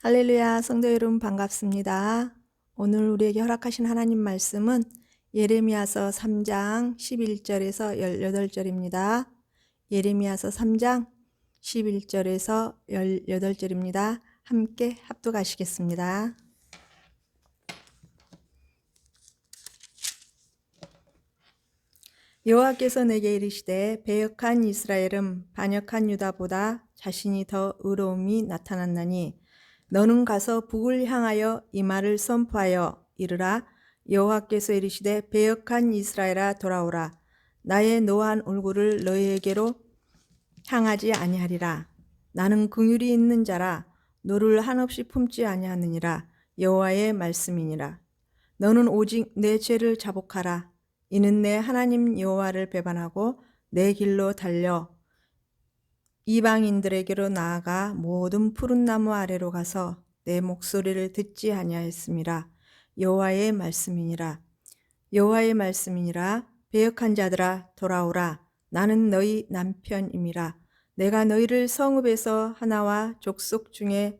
할렐루야, 성도 여러분 반갑습니다. 오늘 우리에게 허락하신 하나님 말씀은 예레미야서 3장 11절에서 18절입니다. 예레미야서 3장 11절에서 18절입니다. 함께 합독하시겠습니다. 여호와께서 내게 이르시되 배역한 이스라엘은 반역한 유다보다 자신이 더 의로움이 나타났나니 너는 가서 북을 향하여 이 말을 선포하여 이르라. 여호와께서 이르시되 배역한 이스라엘아 돌아오라. 나의 노한 얼굴을 너희에게로 향하지 아니하리라. 나는 긍휼이 있는 자라. 너를 한없이 품지 아니하느니라. 여호와의 말씀이니라. 너는 오직 내 죄를 자복하라. 이는 내 하나님 여호와를 배반하고 내 길로 달려 이방인들에게로 나아가 모든 푸른 나무 아래로 가서 내 목소리를 듣지 아니하였음이라. 여호와의 말씀이니라. 여호와의 말씀이니라. 배역한 자들아 돌아오라. 나는 너희 남편임이라. 내가 너희를 성읍에서 하나와 족속 중에서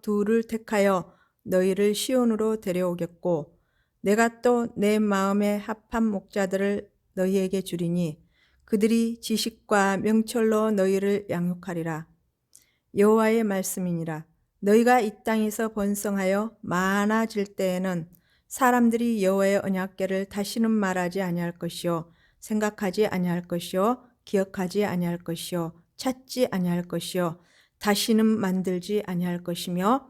둘을 택하여 너희를 시온으로 데려오겠고 내가 또 내 마음에 합한 목자들을 너희에게 주리니 그들이 지식과 명철로 너희를 양육하리라. 여호와의 말씀이니라. 너희가 이 땅에서 번성하여 많아질 때에는 사람들이 여호와의 언약궤를 다시는 말하지 아니할 것이요 생각하지 아니할 것이요 기억하지 아니할 것이요 찾지 아니할 것이요 다시는 만들지 아니할 것이며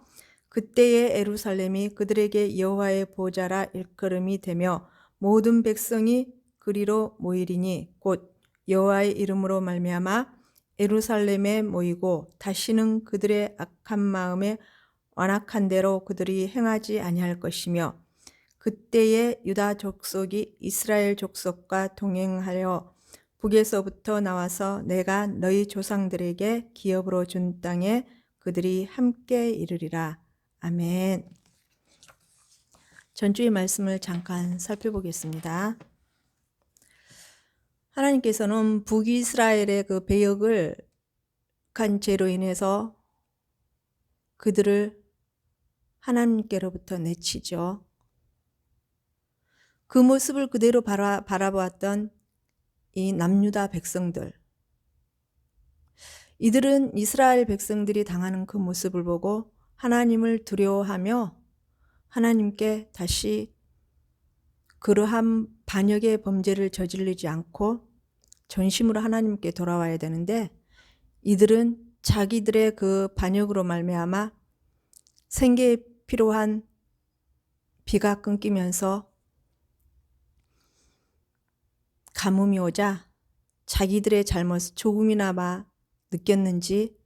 그때의 예루살렘이 그들에게 여호와의 보좌라 일컬음이 되며 모든 백성이 그리로 모이리니 곧 여호와의 이름으로 말미암아 예루살렘에 모이고 다시는 그들의 악한 마음에 완악한 대로 그들이 행하지 아니할 것이며 그때에 유다 족속이 이스라엘 족속과 동행하여 북에서부터 나와서 내가 너희 조상들에게 기업으로 준 땅에 그들이 함께 이르리라. 아멘. 전주의 말씀을 잠깐 살펴보겠습니다. 하나님께서는 북이스라엘의 그 배역을 간 죄로 인해서 그들을 하나님께로부터 내치죠. 그 모습을 그대로 바라보았던 이 남유다 백성들, 이들은 이스라엘 백성들이 당하는 그 모습을 보고 하나님을 두려워하며 하나님께 다시 그러한 반역의 범죄를 저지르지 않고 전심으로 하나님께 돌아와야 되는데 이들은 자기들의 그 반역으로 말미암아 생계에 필요한 비가 끊기면서 가뭄이 오자 자기들의 잘못을 조금이나마 느꼈는지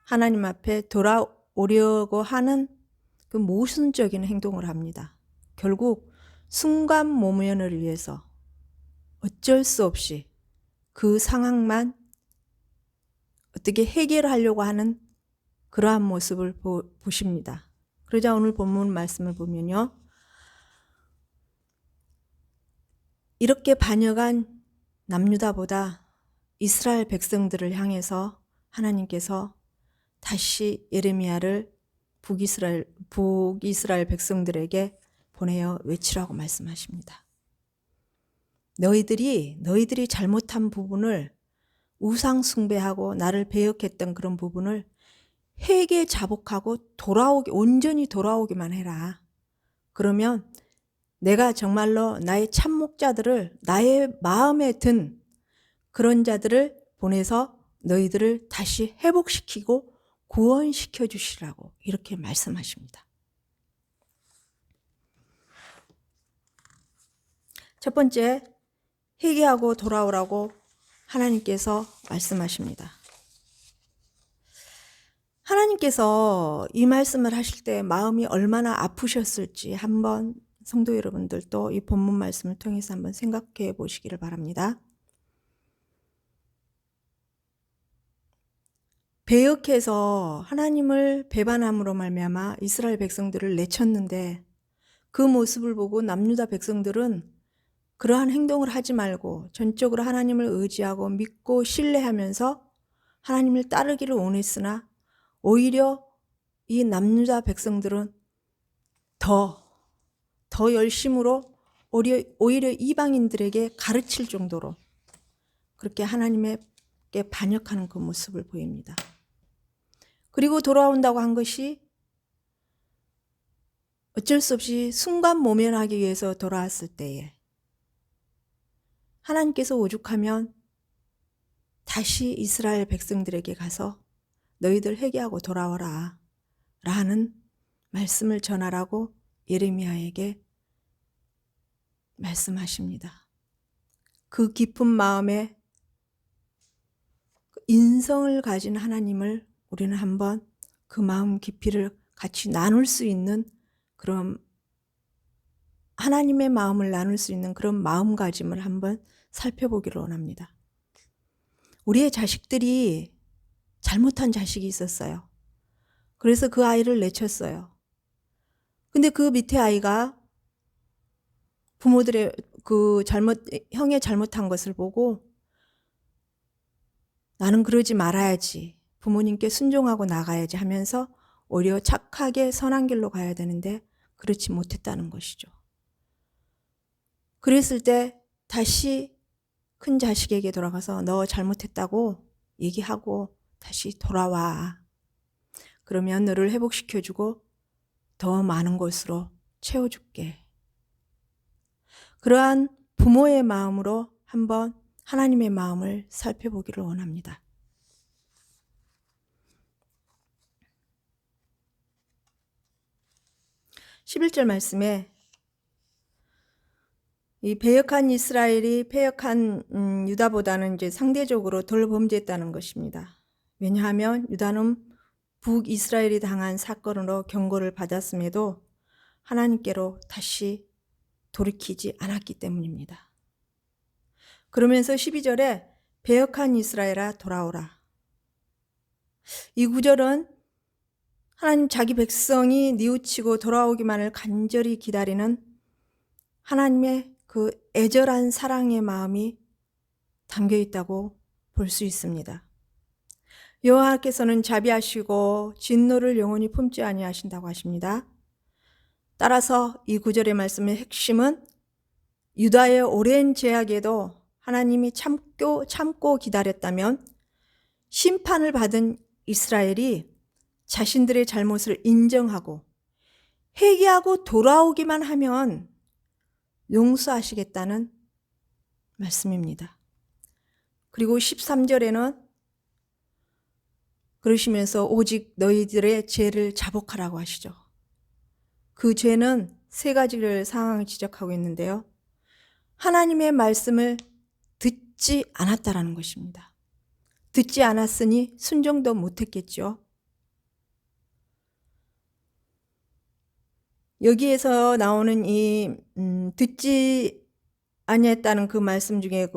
하나님 앞에 돌아오려고 하는 그 모순적인 행동을 합니다. 결국 순간 모면을 위해서 어쩔 수 없이 그 상황만 어떻게 해결하려고 하는 그러한 모습을 보십니다. 그러자 오늘 본문 말씀을 보면요. 이렇게 반역한 남유다보다 이스라엘 백성들을 향해서 하나님께서 다시 예레미야를 북이스라엘 백성들에게 보내어 외치라고 말씀하십니다. 너희들이 잘못한 부분을 우상 숭배하고 나를 배역했던 그런 부분을 회개 자복하고 온전히 돌아오기만 해라. 그러면 내가 정말로 나의 참목자들을 나의 마음에 든 그런 자들을 보내서 너희들을 다시 회복시키고 구원시켜 주시라고 이렇게 말씀하십니다. 첫 번째, 회개하고 돌아오라고 하나님께서 말씀하십니다. 하나님께서 이 말씀을 하실 때 마음이 얼마나 아프셨을지 한번 성도 여러분들도 이 본문 말씀을 통해서 한번 생각해 보시기를 바랍니다. 배역해서 하나님을 배반함으로 말미암아 이스라엘 백성들을 내쳤는데 그 모습을 보고 남유다 백성들은 그러한 행동을 하지 말고 전적으로 하나님을 의지하고 믿고 신뢰하면서 하나님을 따르기를 원했으나 오히려 이 남유다 백성들은 더 열심으로 오히려 이방인들에게 가르칠 정도로 그렇게 하나님께 반역하는 그 모습을 보입니다. 그리고 돌아온다고 한 것이 어쩔 수 없이 순간 모면하기 위해서 돌아왔을 때에 하나님께서 오죽하면 다시 이스라엘 백성들에게 가서 너희들 회개하고 돌아오라 라는 말씀을 전하라고 예레미야에게 말씀하십니다. 그 깊은 마음에 인성을 가진 하나님을 우리는 한번 그 마음 깊이를 같이 나눌 수 있는 그런 하나님의 마음을 나눌 수 있는 그런 마음가짐을 한번 살펴보기를 원합니다. 우리의 자식들이 잘못한 자식이 있었어요. 그래서 그 아이를 내쳤어요. 근데 그 밑에 아이가 부모들의 형의 잘못한 것을 보고 나는 그러지 말아야지, 부모님께 순종하고 나가야지 하면서 오히려 착하게 선한 길로 가야 되는데 그렇지 못했다는 것이죠. 그랬을 때 다시 큰 자식에게 돌아가서 너 잘못했다고 얘기하고 다시 돌아와. 그러면 너를 회복시켜주고 더 많은 것으로 채워줄게. 그러한 부모의 마음으로 한번 하나님의 마음을 살펴보기를 원합니다. 11절 말씀에 이 패역한 이스라엘이 패역한 유다보다는 이제 상대적으로 덜 범죄했다는 것입니다. 왜냐하면 유다는 북이스라엘이 당한 사건으로 경고를 받았음에도 하나님께로 다시 돌이키지 않았기 때문입니다. 그러면서 12절에 패역한 이스라엘아 돌아오라. 이 구절은 하나님 자기 백성이 뉘우치고 돌아오기만을 간절히 기다리는 하나님의 그 애절한 사랑의 마음이 담겨 있다고 볼 수 있습니다. 여호와께서는 자비하시고 진노를 영원히 품지 아니하신다고 하십니다. 따라서 이 구절의 말씀의 핵심은 유다의 오랜 죄악에도 하나님이 참고 기다렸다면 심판을 받은 이스라엘이 자신들의 잘못을 인정하고 회개하고 돌아오기만 하면 용서하시겠다는 말씀입니다. 그리고 13절에는 그러시면서 오직 너희들의 죄를 자복하라고 하시죠. 그 죄는 세 가지를 상황을 지적하고 있는데요. 하나님의 말씀을 듣지 않았다라는 것입니다. 듣지 않았으니 순종도 못했겠죠. 여기에서 나오는 이 듣지 아니했다는 그 말씀 중에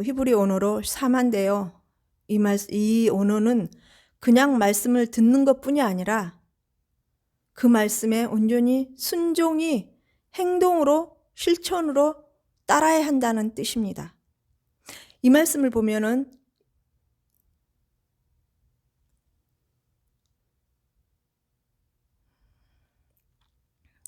히브리 언어로 샤만데요. 이 언어는 그냥 말씀을 듣는 것뿐이 아니라 그 말씀에 온전히 순종이 행동으로 실천으로 따라야 한다는 뜻입니다. 이 말씀을 보면은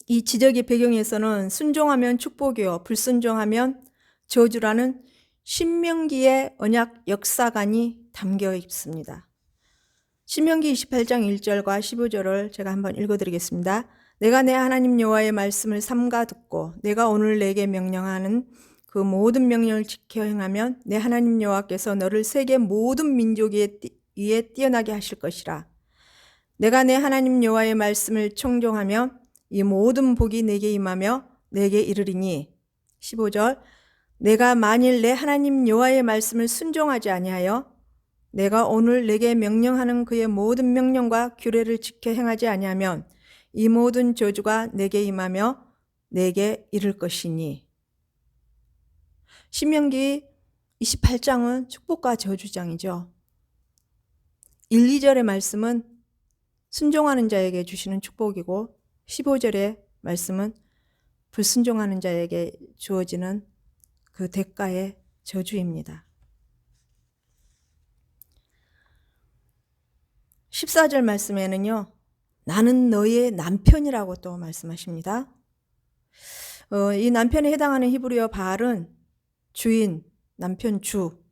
이 지적의 배경에서는 순종하면 축복이요 불순종하면 저주라는 신명기의 언약 역사관이 담겨 있습니다. 신명기 28장 1절과 15절을 제가 한번 읽어드리겠습니다. 내가 내 하나님 여호와의 말씀을 삼가 듣고 내가 오늘 내게 명령하는 그 모든 명령을 지켜 행하면 내 하나님 여호와께서 너를 세계 모든 민족 위에 뛰어나게 하실 것이라. 내가 내 하나님 여호와의 말씀을 청종하며 이 모든 복이 내게 임하며 내게 이르리니 15절 내가 만일 내 하나님 여호와의 말씀을 순종하지 아니하여 내가 오늘 내게 명령하는 그의 모든 명령과 규례를 지켜 행하지 아니하면 이 모든 저주가 내게 임하며 내게 이를 것이니. 신명기 28장은 축복과 저주장이죠. 1, 2절의 말씀은 순종하는 자에게 주시는 축복이고 15절의 말씀은 불순종하는 자에게 주어지는 그 대가의 저주입니다. 14절 말씀에는요. 나는 너의 남편이라고 또 말씀하십니다. 이 남편에 해당하는 히브리어 바알은 주인, 남편 주,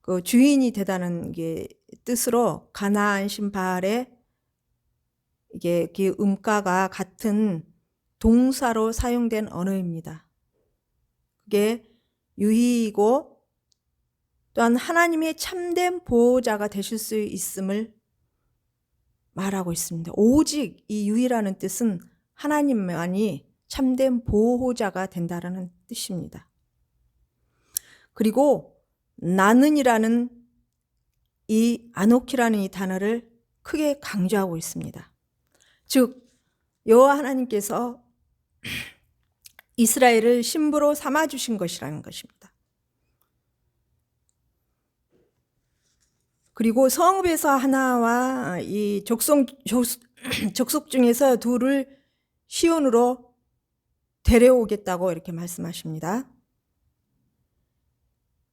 그 주인이 되다는 게 뜻으로 가나안 신 바알의 이게 그 음가가 같은 동사로 사용된 언어입니다. 그게 유희이고 또한 하나님의 참된 보호자가 되실 수 있음을 말하고 있습니다. 오직 이 유희라는 뜻은 하나님만이 참된 보호자가 된다라는 뜻입니다. 그리고 나는이라는 이 아노키라는 이 단어를 크게 강조하고 있습니다. 즉 여호와 하나님께서 이스라엘을 신부로 삼아주신 것이라는 것입니다. 그리고 성읍에서 하나와 이 족속 중에서 둘을 시온으로 데려오겠다고 이렇게 말씀하십니다.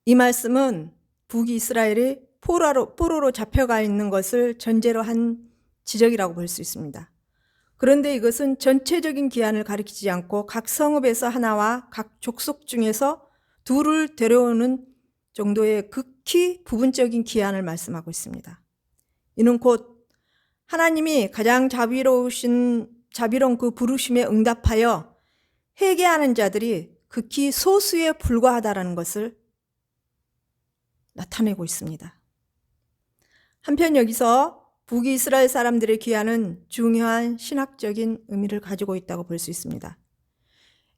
이 말씀은 북이스라엘이 포로로 잡혀가 있는 것을 전제로 한 지적이라고 볼 수 있습니다. 그런데 이것은 전체적인 기한을 가리키지 않고 각 성읍에서 하나와 각 족속 중에서 둘을 데려오는 정도의 극히 부분적인 기한을 말씀하고 있습니다. 이는 곧 하나님이 가장 자비로운 그 부르심에 응답하여 회개하는 자들이 극히 소수에 불과하다는 것을 나타내고 있습니다. 한편 여기서 북이스라엘 사람들의 기한은 중요한 신학적인 의미를 가지고 있다고 볼 수 있습니다.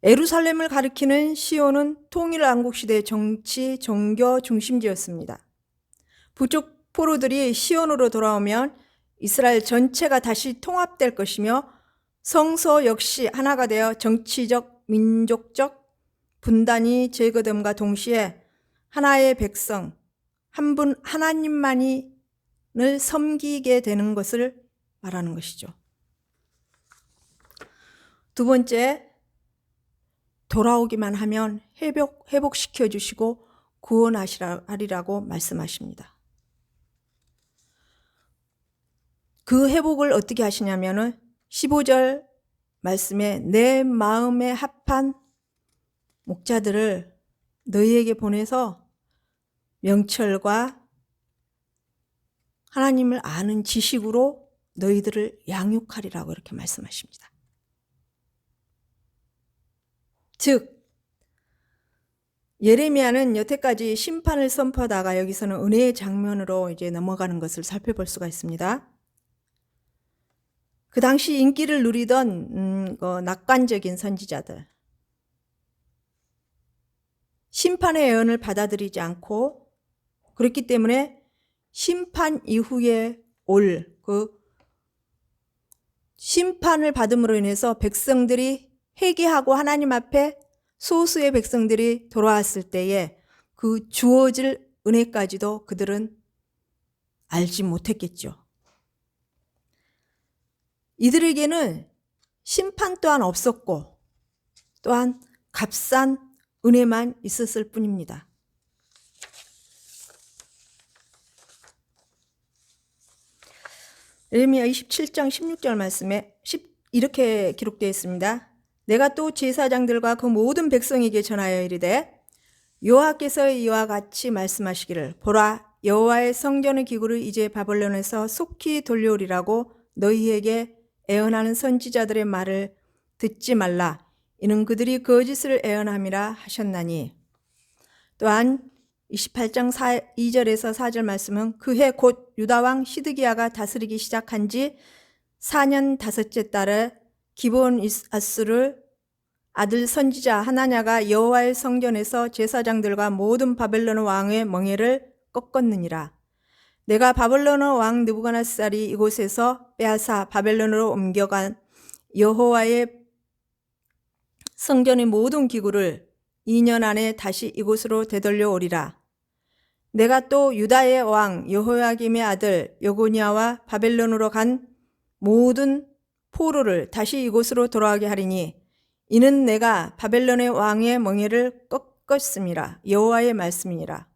예루살렘을 가리키는 시온은 통일왕국시대의 정치, 종교 중심지였습니다. 북쪽 포로들이 시온으로 돌아오면 이스라엘 전체가 다시 통합될 것이며 성소 역시 하나가 되어 정치적, 민족적 분단이 제거됨과 동시에 하나의 백성, 한 분 하나님만을 섬기게 되는 것을 말하는 것이죠. 두 번째, 돌아오기만 하면 회복시켜 주시고 구원하리라고 말씀하십니다. 그 회복을 어떻게 하시냐면은 15절 말씀에 내 마음에 합한 목자들을 너희에게 보내서 명철과 하나님을 아는 지식으로 너희들을 양육하리라고 이렇게 말씀하십니다. 즉 예레미야는 여태까지 심판을 선포하다가 여기서는 은혜의 장면으로 이제 넘어가는 것을 살펴볼 수가 있습니다. 그 당시 인기를 누리던 낙관적인 선지자들, 심판의 예언을 받아들이지 않고 그렇기 때문에 심판 이후에 올 그 심판을 받음으로 인해서 백성들이 회개하고 하나님 앞에 소수의 백성들이 돌아왔을 때에 그 주어질 은혜까지도 그들은 알지 못했겠죠. 이들에게는 심판 또한 없었고 또한 값싼 은혜만 있었을 뿐입니다. 예레미야 27장 16절 말씀에 이렇게 기록되어 있습니다. 내가 또 제사장들과 그 모든 백성에게 전하여 이르되 여호와께서 이와 같이 말씀하시기를 보라 여호와의 성전의 기구를 이제 바벨론에서 속히 돌려오리라고 너희에게 애언하는 선지자들의 말을 듣지 말라. 이는 그들이 거짓을 애언함이라 하셨나니. 또한 28장 2절에서 4절 말씀은 그해 곧 유다왕 시드기야가 다스리기 시작한 지 4년 5째 달에 기브온 아스를 아들 선지자 하나냐가 여호와의 성전에서 제사장들과 모든 바벨론 왕의 멍에를 꺾었느니라. 내가 바벨론 왕 느부갓네살이 이곳에서 빼앗아 바벨론으로 옮겨간 여호와의 성전의 모든 기구를 2년 안에 다시 이곳으로 되돌려 오리라. 내가 또 유다의 왕 여호야김의 아들 여고니아와 바벨론으로 간 모든 포로를 다시 이곳으로 돌아오게 하리니 이는 내가 바벨론의 왕의 멍에를 꺾었음이라. 여호와의 말씀이니라.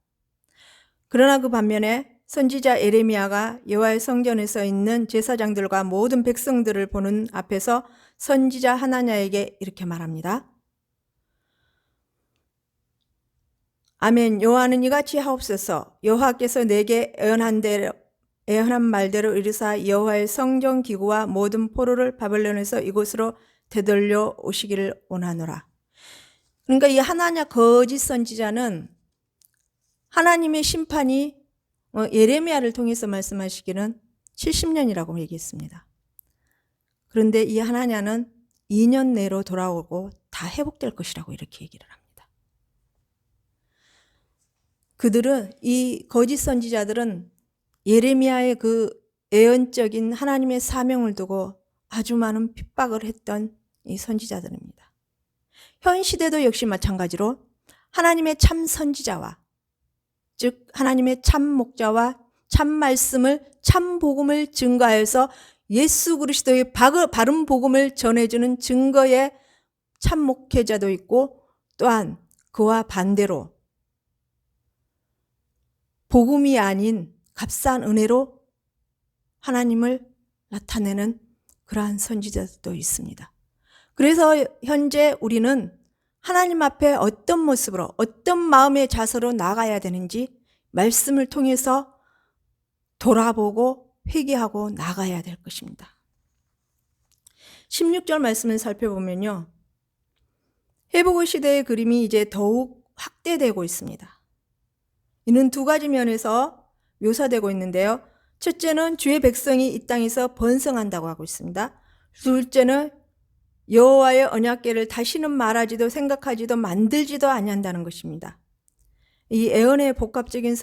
그러나 그 반면에 선지자 예레미야가 여호와의 성전에서 있는 제사장들과 모든 백성들을 보는 앞에서 선지자 하나냐에게 이렇게 말합니다. 아멘. 여호와는 이같이 하옵소서. 여호와께서 내게 예언한 말대로 이르사 여호와의 성전 기구와 모든 포로를 바벨론에서 이곳으로 되돌려 오시기를 원하노라. 그러니까 이 하나냐 거짓 선지자는 하나님의 심판이 예레미야를 통해서 말씀하시기는 70년이라고 얘기했습니다. 그런데 이 하나냐는 2년 내로 돌아오고 다 회복될 것이라고 이렇게 얘기를 합니다. 그들은, 이 거짓 선지자들은 예레미야의 그 예언적인 하나님의 사명을 두고 아주 많은 핍박을 했던 이 선지자들입니다. 현 시대도 역시 마찬가지로 하나님의 참 선지자와, 즉 하나님의 참 목자와 참 말씀을, 참 복음을 증거하여서 예수 그리스도의 바른 복음을 전해주는 증거의 참 목회자도 있고, 또한 그와 반대로 복음이 아닌 값싼 은혜로 하나님을 나타내는 그러한 선지자들도 있습니다. 그래서 현재 우리는 하나님 앞에 어떤 모습으로, 어떤 마음의 자세로 나가야 되는지 말씀을 통해서 돌아보고 회개하고 나가야 될 것입니다. 16절 말씀을 살펴보면요, 회복의 시대의 그림이 이제 더욱 확대되고 있습니다. 이는 두 가지 면에서 묘사되고 있는데요. 첫째는 주의 백성이 이 땅에서 번성한다고 하고 있습니다. 둘째는 여호와의 언약궤를 다시는 말하지도 생각하지도 만들지도 아니한다는 것입니다. 이 예언의 복합적인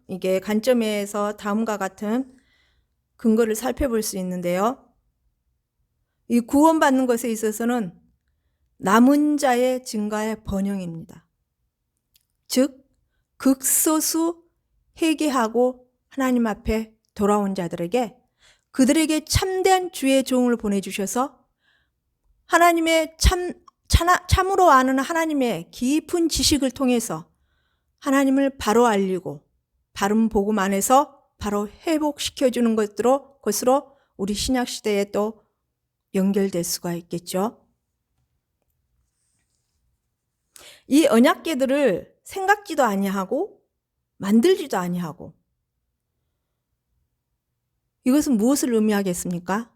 이게 관점에서 다음과 같은 근거를 살펴볼 수 있는데요. 이 구원받는 것에 있어서는 남은 자의 증가의 번영입니다. 즉 극소수 회개하고 하나님 앞에 돌아온 자들에게, 그들에게 참된 주의 종을 보내주셔서 하나님의 참으로 아는 하나님의 깊은 지식을 통해서 하나님을 바로 알리고 바른 복음 안에서 바로 회복시켜주는 것으로 우리 신약시대에 또 연결될 수가 있겠죠. 이 언약궤들을 생각지도 아니하고 만들지도 아니하고, 이것은 무엇을 의미하겠습니까?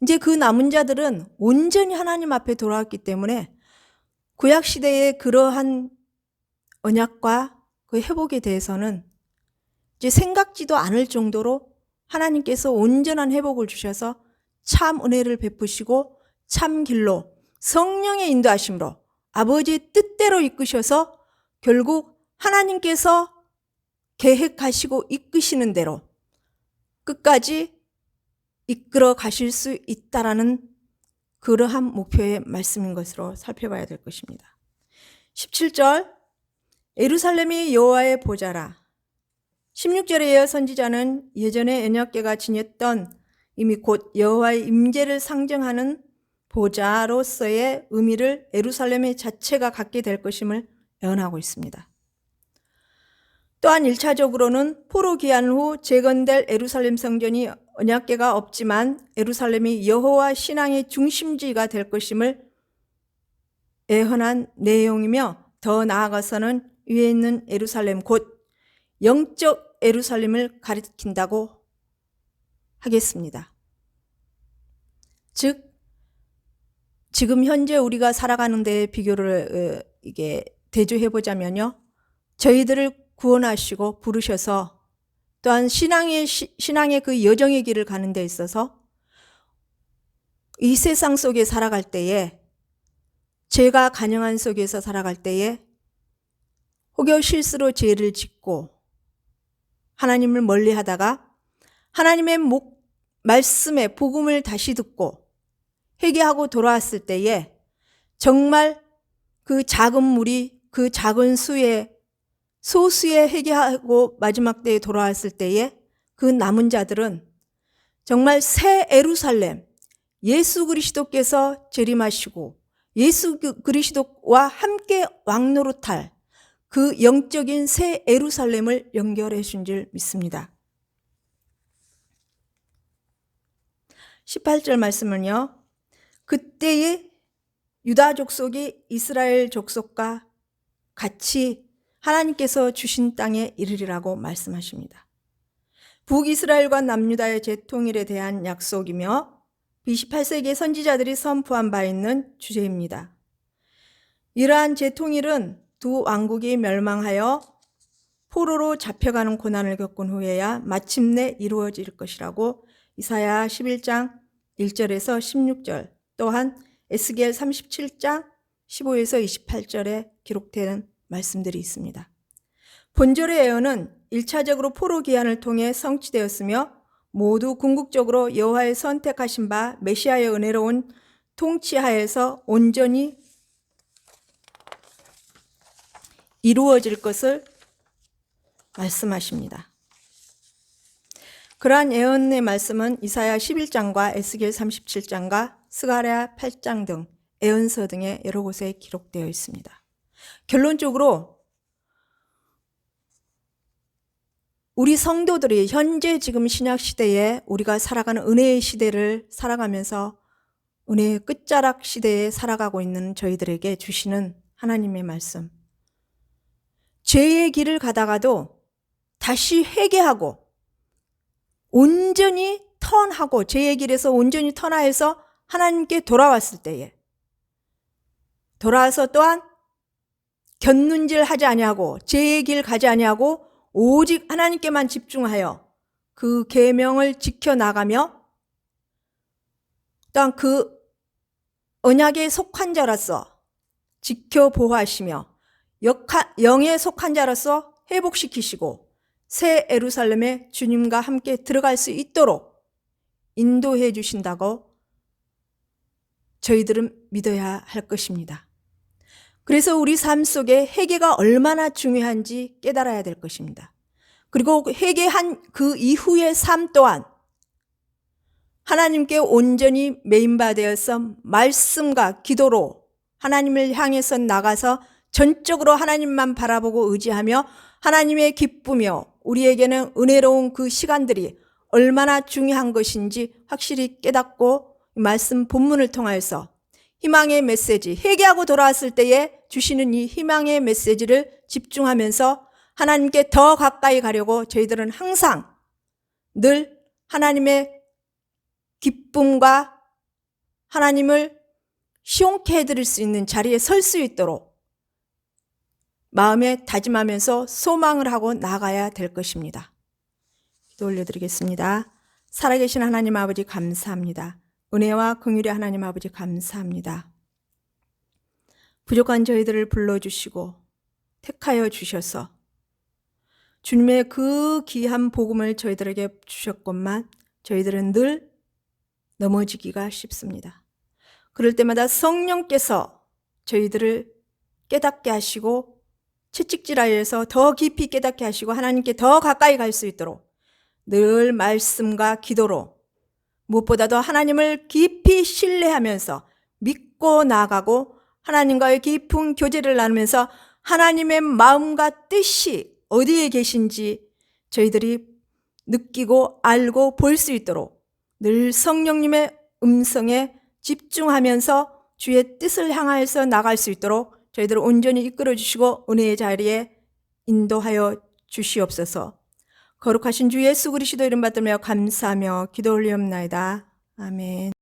이제 그 남은 자들은 온전히 하나님 앞에 돌아왔기 때문에 구약시대의 그러한 언약과 그 회복에 대해서는 이제 생각지도 않을 정도로 하나님께서 온전한 회복을 주셔서 참 은혜를 베푸시고 참 길로 성령의 인도하심으로 아버지의 뜻대로 이끄셔서 결국 하나님께서 계획하시고 이끄시는 대로 끝까지 이끌어 가실 수 있다라는 그러한 목표의 말씀인 것으로 살펴봐야 될 것입니다. 17절, 예루살렘이 여호와의 보좌라. 16절에 선지자는 예전에 언약궤가 지녔던 이미 곧 여호와의 임재를 상징하는 보좌로서의 의미를 예루살렘의 자체가 갖게 될 것임을 예언하고 있습니다. 또한 1차적으로는 포로 귀환 후 재건될 예루살렘 성전이 언약궤가 없지만 예루살렘이 여호와 신앙의 중심지가 될 것임을 예언한 내용이며, 더 나아가서는 위에 있는 예루살렘 곧 영적 예루살렘을 가리킨다고 하겠습니다. 즉 지금 현재 우리가 살아가는 데에 비교를 이게 대조해 보자면요, 저희들을 구원하시고 부르셔서 또한 신앙의 그 여정의 길을 가는 데 있어서 이 세상 속에 살아갈 때에, 죄가 간영한 속에서 살아갈 때에 혹여 실수로 죄를 짓고 하나님을 멀리하다가 하나님의 말씀의 복음을 다시 듣고 회개하고 돌아왔을 때에 정말 그 작은 무리, 그 작은 소수의 회개하고 마지막 때에 돌아왔을 때에 그 남은 자들은 정말 새 예루살렘, 예수 그리스도께서 재림하시고 예수 그리스도와 함께 왕노릇할 그 영적인 새 예루살렘을 연결해 준 줄 믿습니다. 18절 말씀은요. 그때의 유다 족속이 이스라엘 족속과 같이 하나님께서 주신 땅에 이르리라고 말씀하십니다. 북이스라엘과 남유다의 재통일에 대한 약속이며 B28세기 선지자들이 선포한 바 있는 주제입니다. 이러한 재통일은 두 왕국이 멸망하여 포로로 잡혀가는 고난을 겪은 후에야 마침내 이루어질 것이라고 이사야 11장 1절에서 16절, 또한 에스겔 37장 15에서 28절에 기록되는 말씀들이 있습니다. 본절의 예언은 1차적으로 포로 기한을 통해 성취되었으며 모두 궁극적으로 여호와의 선택하신 바 메시아의 은혜로운 통치하에서 온전히 이루어질 것을 말씀하십니다. 그러한 예언의 말씀은 이사야 11장과 에스겔 37장과 스가랴 8장 등 예언서 등의 여러 곳에 기록되어 있습니다. 결론적으로 우리 성도들이 현재 지금 신약시대에 우리가 살아가는 은혜의 시대를 살아가면서 은혜의 끝자락 시대에 살아가고 있는 저희들에게 주시는 하나님의 말씀, 죄의 길을 가다가도 다시 회개하고 온전히 턴하고 죄의 길에서 온전히 턴하여서 하나님께 돌아왔을 때에, 돌아와서 또한 곁눈질 하지 아니하고 죄의 길 가지 아니하고 오직 하나님께만 집중하여 그 계명을 지켜나가며 또한 그 언약에 속한 자로서 지켜보호하시며 영에 속한 자로서 회복시키시고 새 예루살렘에 주님과 함께 들어갈 수 있도록 인도해 주신다고 저희들은 믿어야 할 것입니다. 그래서 우리 삶 속에 회개가 얼마나 중요한지 깨달아야 될 것입니다. 그리고 회개한 그 이후의 삶 또한 하나님께 온전히 메인바되어서 말씀과 기도로 하나님을 향해서 나가서 전적으로 하나님만 바라보고 의지하며 하나님의 기쁘며 우리에게는 은혜로운 그 시간들이 얼마나 중요한 것인지 확실히 깨닫고 말씀 본문을 통하여서 희망의 메시지, 회개하고 돌아왔을 때에 주시는 이 희망의 메시지를 집중하면서 하나님께 더 가까이 가려고 저희들은 항상 늘 하나님의 기쁨과 하나님을 시원케 해드릴 수 있는 자리에 설 수 있도록 마음에 다짐하면서 소망을 하고 나가야 될 것입니다. 기도 올려드리겠습니다. 살아계신 하나님 아버지 감사합니다. 은혜와 긍휼의 하나님 아버지 감사합니다. 부족한 저희들을 불러주시고 택하여 주셔서 주님의 그 귀한 복음을 저희들에게 주셨건만 저희들은 늘 넘어지기가 쉽습니다. 그럴 때마다 성령께서 저희들을 깨닫게 하시고 채찍질하여서 더 깊이 깨닫게 하시고 하나님께 더 가까이 갈 수 있도록 늘 말씀과 기도로 무엇보다도 하나님을 깊이 신뢰하면서 믿고 나아가고 하나님과의 깊은 교제를 나누면서 하나님의 마음과 뜻이 어디에 계신지 저희들이 느끼고 알고 볼 수 있도록 늘 성령님의 음성에 집중하면서 주의 뜻을 향하여서 나갈 수 있도록 저희들을 온전히 이끌어 주시고 은혜의 자리에 인도하여 주시옵소서. 거룩하신 주 예수 그리스도 이름 받들며 감사하며 기도 올리옵나이다. 아멘.